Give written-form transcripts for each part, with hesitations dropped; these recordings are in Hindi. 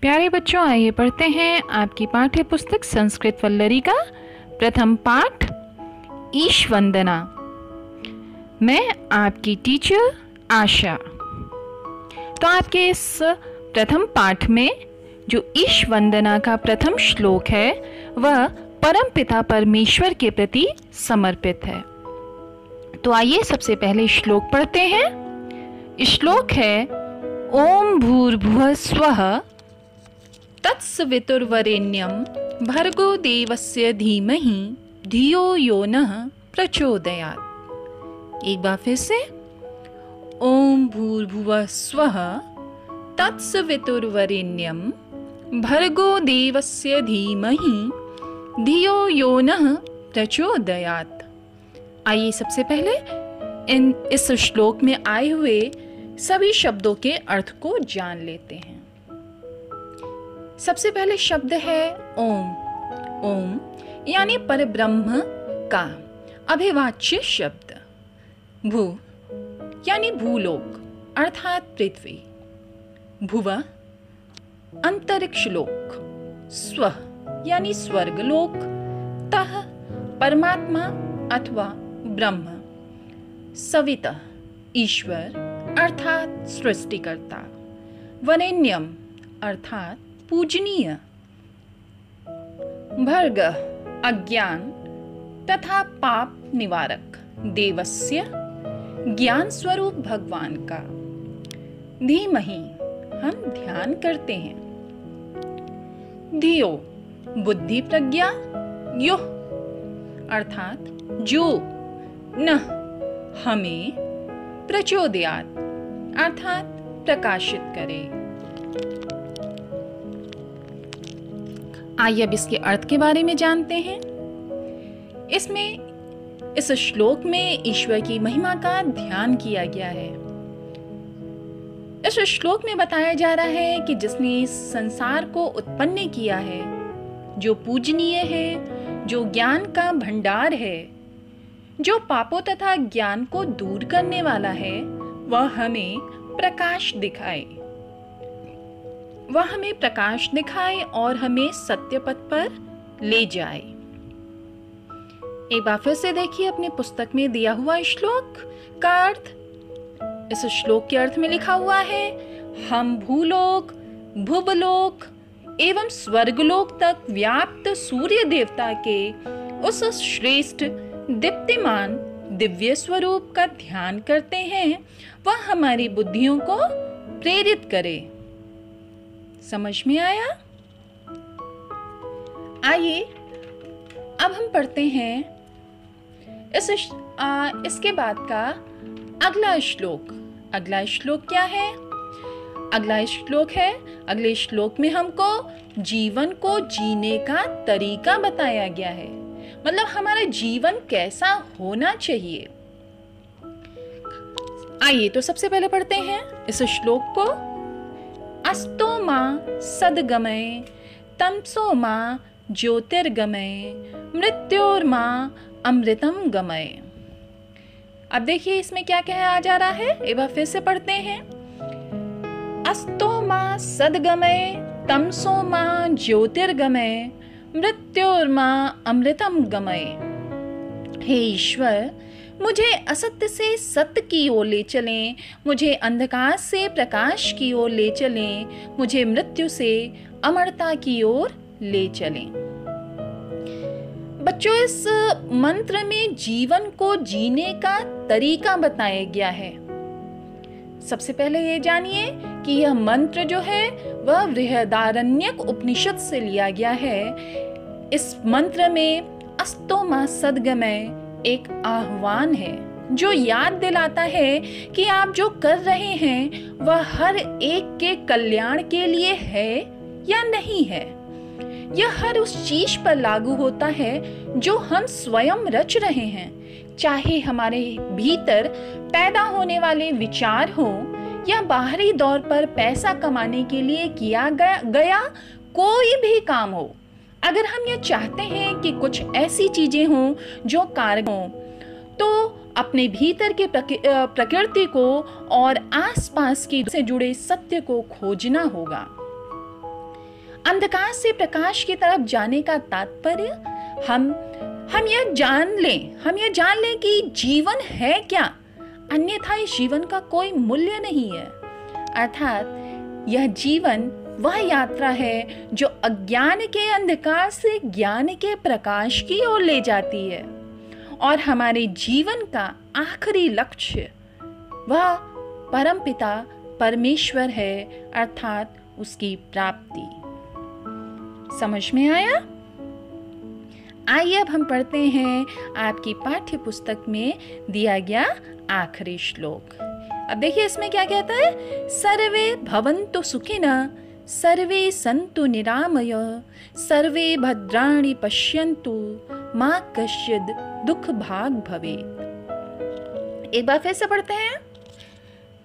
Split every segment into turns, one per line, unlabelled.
प्यारे बच्चों, आइए पढ़ते हैं आपकी पाठ्य पुस्तक संस्कृत वल्लरी का प्रथम पाठ ईश वंदना। मैं आपकी टीचर आशा। तो आपके इस प्रथम पाठ में जो ईश वंदना का प्रथम श्लोक है वह परमपिता परमेश्वर के प्रति समर्पित है। तो आइए सबसे पहले श्लोक पढ़ते हैं। श्लोक है ओम भूर्भुवः स्वः तत्सवितुर्वरेण्यं भर्गो देवस्य धीमहि धियो यो नः प्रचोदयात्। एक बार फिर से, ओम भूर्भुवः स्वः तत्सवितुर्वरेण्यं भर्गो देवस्य धीमहि धियो यो नः प्रचोदयात्। आइए सबसे पहले इस श्लोक में आए हुए सभी शब्दों के अर्थ को जान लेते हैं। सबसे पहले शब्द है ओम। ओम यानी परब्रह्म का अभिवाच्य शब्द। भू यानी भूलोक अर्थात पृथ्वी। भुव अंतरिक्ष लोक। स्व यानी स्वर्गलोक। तः परमात्मा अथवा ब्रह्म। सविता ईश्वर अर्थात सृष्टिकर्ता। वरेण्यम अर्थात पूजनीय। भर्ग अज्ञान तथा पाप निवारक देवस्य ज्ञान स्वरूप भगवान का। धीमहि हम ध्यान करते हैं। धियो बुद्धि प्रज्ञा। यो अर्थात जो। न हमें प्रचोदयात् अर्थात प्रकाशित करे। आइए अब इसके अर्थ के बारे में जानते हैं। इस श्लोक में ईश्वर की महिमा का ध्यान किया गया है। इस श्लोक में बताया जा रहा है कि जिसने इस संसार को उत्पन्न किया है, जो पूजनीय है, जो ज्ञान का भंडार है, जो पापों तथा ज्ञान को दूर करने वाला है, वह हमें प्रकाश दिखाए और हमें सत्य पथ पर ले जाए। एक बार फिर से देखिए अपनी पुस्तक में दिया हुआ श्लोक का अर्थ। इस श्लोक के अर्थ में लिखा हुआ है, हम भूलोक, भुवलोक एवं स्वर्गलोक तक व्याप्त सूर्य देवता के उस श्रेष्ठ दीप्तिमान दिव्य स्वरूप का ध्यान करते हैं। वह हमारी बुद्धियों को प्रेरित करे। समझ में आया? आइए अब हम पढ़ते हैं इसके बाद का अगला श्लोक। अगला श्लोक क्या है? अगला श्लोक है, अगले श्लोक में हमको जीवन को जीने का तरीका बताया गया है। मतलब हमारा जीवन कैसा होना चाहिए। आइए तो सबसे पहले पढ़ते हैं इस श्लोक को। अस्तो मां सद्गमय तमसो मां ज्योतिर्गमय मृत्योर्मां अमृतम गमय। अब देखिए इसमें क्या कहा जा रहा है। एक बार फिर से पढ़ते हैं। अस्तो मां सद्गमय तमसो मां ज्योतिर्गमय मृत्योर्मां अमृतम गमय। हे ईश्वर, मुझे असत्य से सत्य की ओर ले चलें, मुझे अंधकार से प्रकाश की ओर ले चलें, मुझे मृत्यु से अमरता की ओर ले चलें। बच्चों, इस मंत्र में जीवन को जीने का तरीका बताया गया है। सबसे पहले ये जानिए कि यह मंत्र जो है वह बृहदारण्यक उपनिषद से लिया गया है। इस मंत्र में अस्तो मां सद्गमय एक आह्वान है जो याद दिलाता है कि आप जो कर रहे हैं वह हर एक के कल्याण के लिए है या नहीं है। यह हर उस चीज पर लागू होता है जो हम स्वयं रच रहे हैं, चाहे हमारे भीतर पैदा होने वाले विचार हो या बाहरी तौर पर पैसा कमाने के लिए किया गया कोई भी काम हो। अगर हम ये चाहते हैं कि कुछ ऐसी चीजें हों जो कारगर हों, तो अपने भीतर के प्रकृति को और आसपास की से जुड़े सत्य को खोजना होगा। अंधकार से प्रकाश की तरफ जाने का तात्पर्य हम यह जान लें कि जीवन है क्या, अन्यथा इस जीवन का कोई मूल्य नहीं है। अर्थात यह जीवन वह यात्रा है जो अज्ञान के अंधकार से ज्ञान के प्रकाश की ओर ले जाती है, और हमारे जीवन का आखिरी लक्ष्य वह परमपिता परमेश्वर है, अर्थात उसकी प्राप्ति। समझ में आया? आइए अब हम पढ़ते हैं आपकी पाठ्य पुस्तक में दिया गया आखिरी श्लोक। अब देखिए इसमें क्या कहता है। सर्वे भवन्तु सुखिनः, सर्वे सन्तु निरामयाः, सर्वे भद्राणि पश्यन्तु, मा कश्चित् दुःख भाग् भवेत्। एक बार फिर से पढ़ते हैं।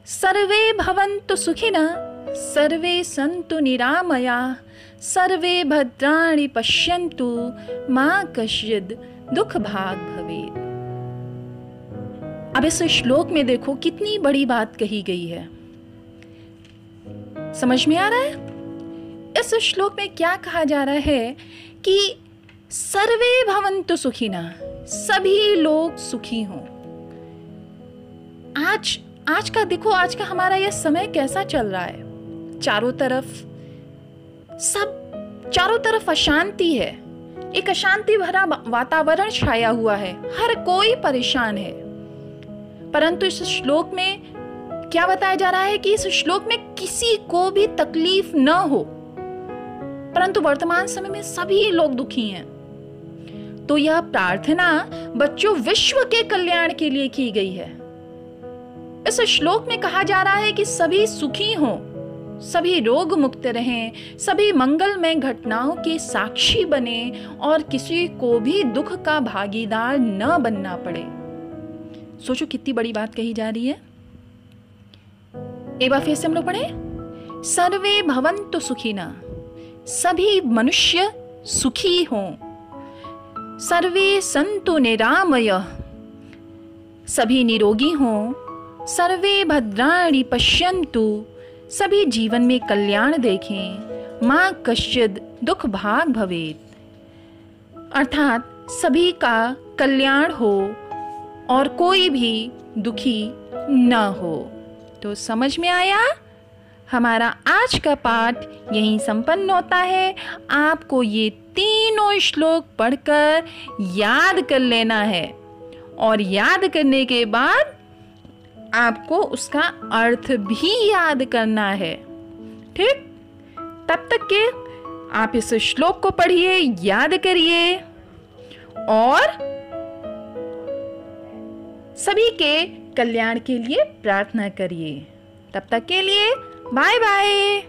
सर्वे भवन्तु सुखिनः, सर्वे सन्तु निरामयाः, सर्वे भद्राणि पश्यन्तु, मा कश्चित् दुःख भाग् भवेत्। अब इस श्लोक में देखो कितनी बड़ी बात कही गई है। समझ में आ रहा है? इस श्लोक में क्या कहा जा रहा है कि सर्वे भवन्तु सुखिनः, सभी लोग सुखी हों। आज का देखो, आज का हमारा यह समय कैसा चल रहा है। चारों तरफ अशांति है, एक अशांति भरा वातावरण छाया हुआ है, हर कोई परेशान है। परंतु इस श्लोक में क्या बताया जा रहा है कि इस श्लोक में किसी को भी तकलीफ न हो, परंतु वर्तमान समय में सभी लोग दुखी हैं। तो यह प्रार्थना बच्चों विश्व के कल्याण के लिए की गई है। इस श्लोक में कहा जा रहा है कि सभी सुखी हों, सभी रोग मुक्त रहें, सभी मंगलमय घटनाओं के साक्षी बने और किसी को भी दुख का भागीदार न बनना पड़े। सोचो कितनी बड़ी बात कही जा रही है। एक बार फिर से हम लोग पढ़े। सर्वे भवन्तु सुखिनः, सभी मनुष्य सुखी हों। सर्वे सन्तु निरामयाः, सभी निरोगी हों। सर्वे भद्राणि पश्यन्तु, सभी जीवन में कल्याण देखें। मा कश्चित् दुःख भाग् भवेत्, अर्थात सभी का कल्याण हो और कोई भी दुखी न हो। तो समझ में आया? हमारा आज का पाठ यहीं संपन्न होता है। आपको ये तीनों श्लोक पढ़कर याद कर लेना है, और याद करने के बाद आपको उसका अर्थ भी याद करना है। ठीक? तब तक के आप इस श्लोक को पढ़िए, याद करिए और सभी के कल्याण के लिए प्रार्थना करिए। तब तक के लिए बाय बाय।